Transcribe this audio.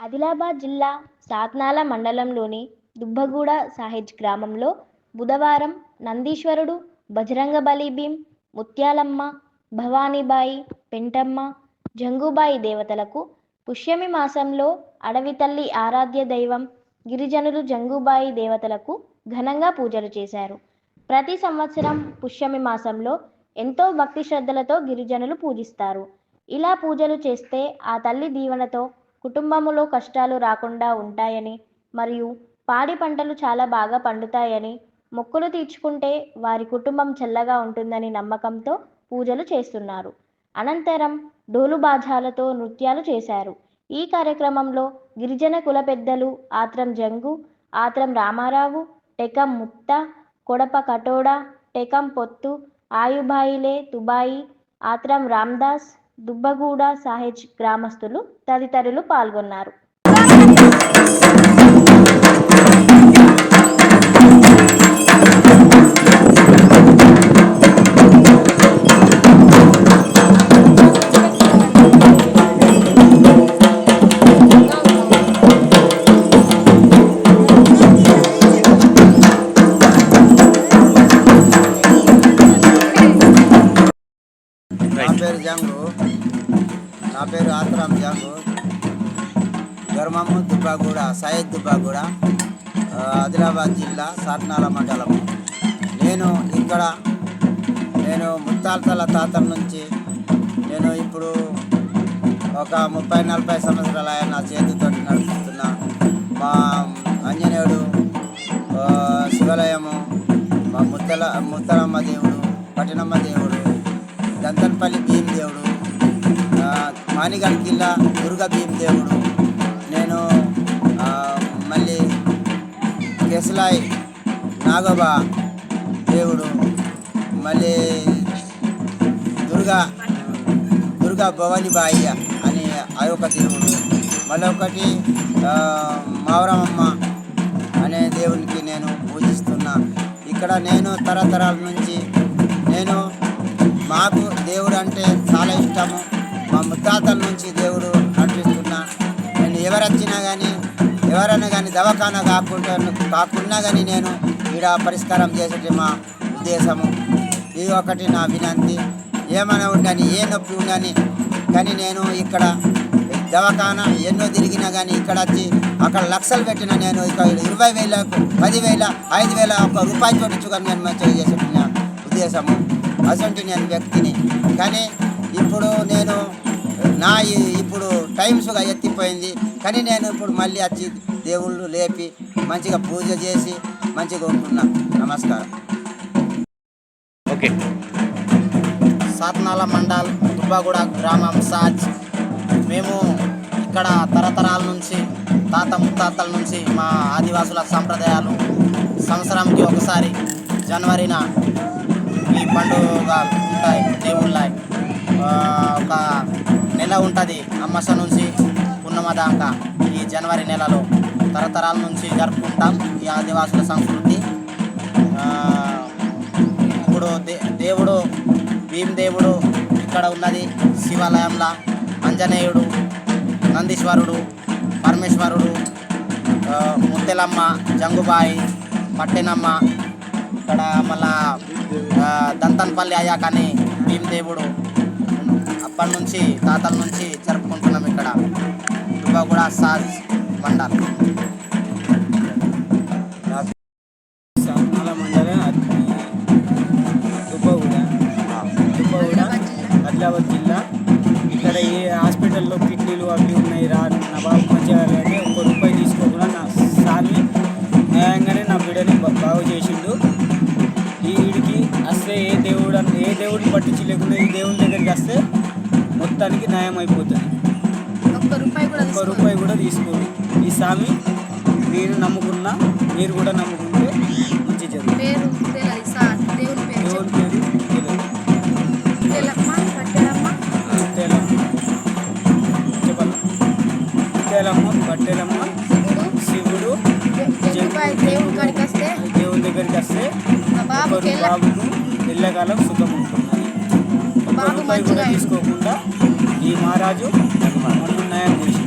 ఆదిలాబాద్ జిల్లా సాత్నాల మండలంలోని దుబ్బగూడ సాహెజ్ గ్రామంలో బుధవారం నందీశ్వరుడు, బజరంగబలి భీం, ముత్యాలమ్మ, భవానీబాయి, పెంటమ్మ, జంగుబాయి దేవతలకు పుష్యమి మాసంలో అడవి తల్లి ఆరాధ్య దైవం గిరిజనులు జంగుబాయి దేవతలకు ఘనంగా పూజలు చేశారు. ప్రతి సంవత్సరం పుష్యమి మాసంలో ఎంతో భక్తి శ్రద్ధలతో గిరిజనులు పూజిస్తారు. ఇలా పూజలు చేస్తే ఆ తల్లి దీవెనతో కుటుంబములో కష్టాలు రాకుండా ఉంటాయని మరియు పాడి పంటలు చాలా బాగా పండుతాయని, మొక్కులు తీర్చుకుంటే వారి కుటుంబం చల్లగా ఉంటుందని నమ్మకంతో పూజలు చేస్తున్నారు. అనంతరం డోలు బాజాలతో నృత్యాలు చేశారు. ఈ కార్యక్రమంలో గిరిజన కుల పెద్దలు ఆత్రం జంగు, ఆత్రం రామారావు, టెకం ముత్త, కొడప కటోడా, టెకం పొత్తు, ఆయుబాయిలే తుబాయి, ఆత్రం రామ్దాస్, దుబ్బగూడ సాహెజ్ గ్రామస్తులు తదితరులు పాల్గొన్నారు. నా పేరు ఆత్రామ్ జంగు, గర్మమ్మ దుబ్బాగూడ, సాయద్ దుబ్బాగూడ, ఆదిలాబాద్ జిల్లా సాత్నాల మండలము. నేను ముత్తాతల తాతల నుంచి ఇప్పుడు ఒక 30-40 సంవత్సరాల నా చేతితో నడుపుతున్నా. మా ఆంజనేయుడు శివాలయము, మా ముత్తలమ్మ దేవుడు, పట్టణమ్మ దేవుడు, దంతన్పల్లి భీం దేవుడు, మానిగల్ కిల్లా దుర్గా భీం దేవుడు, నేను మళ్ళీ కేసలాయి నాగోబా దేవుడు, మళ్ళీ దుర్గా భవానీబాయి అని అదొక దేవుడు, మళ్ళీ ఒకటి మావరమమ్మ అనే దేవునికి నేను పూజిస్తున్నా. ఇక్కడ నేను తరతరాల నుంచి మాకు దేవుడు అంటే చాలా ఇష్టము. మా ముత్తాతల నుంచి దేవుడు నడిపిస్తున్నా. నేను ఎవరైనా కానీ దవాఖానా కాకుండా కానీ నేను ఈడ పరిష్కారం చేసేటి మా ఉద్దేశము. ఇది ఒకటి నా వినంతి. ఏమైనా ఉండని, ఏ నొప్పి ఉండని కానీ నేను ఇక్కడ దవాఖానా ఎన్నో తిరిగినా కానీ ఇక్కడ వచ్చి అక్కడ లక్షలు పెట్టిన నేను ఇక్కడ 20,000, 10,000, 5,000 ఒక్క రూపాయి చోటించుకొని నేను మంచిగా చేసేటి నా ఉద్దేశము. అసంటి నేను వ్యక్తిని. కానీ ఇప్పుడు ఇప్పుడు టైమ్స్గా ఎత్తిపోయింది. కానీ నేను ఇప్పుడు మళ్ళీ వచ్చి దేవుళ్ళు లేపి మంచిగా పూజ చేసి మంచిగా ఉంటున్నా. నమస్కారం. ఓకే. సాత్నాల మండల్ దుబ్బాగూడ గ్రామం సాజ్. మేము ఇక్కడ తరతరాల నుంచి ముత్తాతల నుంచి మా ఆదివాసుల సంప్రదాయాలు సంవత్సరానికి ఒకసారి జనవరిన ఈ పండుగ ఉంటాయి. దేవుళ్ళ ఒక నెల ఉంటుంది, అమాస నుంచి పున్నమ దాకా. ఈ జనవరి నెలలో తరతరాల నుంచి జరుపుకుంటాం ఈ ఆదివాసుల సంస్కృతి. ఇప్పుడు దేవుడు భీం దేవుడు ఇక్కడ ఉన్నది శివాలయంలో. ఆంజనేయుడు, నందీశ్వరుడు, పరమేశ్వరుడు, ముత్తెలమ్మ, జంగుబాయి, పట్టెనమ్మ, ఇక్కడ మళ్ళా దంతన్పల్లి అయ్యాకని భీం దేవుడు అప్పటి నుంచి తాతల నుంచి జరుపుకుంటున్నాం ఇక్కడ దుబ్బగూడ సాజ్ మండల్. సాత్నాల మండలం దుబ్బగూడ ఆదిలాబాద్ జిల్లా. ఇక్కడ ఏ హాస్పిటల్లో కిడ్నీలు అవి ఉన్నాయి నవాబు మంచిగా అంటే ₹1 తీసుకోకుండా నా సార్ని న్యాయంగానే నా బిడ్డని బాగు చేసిండు. వీడికి వస్తే ఏ దేవుడిని పట్టించి లేకుండా ఈ దేవుని దగ్గరికి వస్తే మొత్తానికి న్యాయం అయిపోతుంది. ₹1 కూడా తీసుకోండి. ఈ స్వామి నేను నమ్ముకున్నా, మీరు కూడా నమ్ముకుంటే మంచి జరుగుతుంది. దేవుని పేరు ముత్యాలమ్మ, పట్టెలమ్మ, శివుడు, దేవుని దగ్గరికి వస్తే బాబుకు ఎల్లకాలం సుఖం ఉంటున్నది. ₹1 కూడా తీసుకోకుండా ఈ మహారాజు మమ్మల్ని న్యాయం చేసి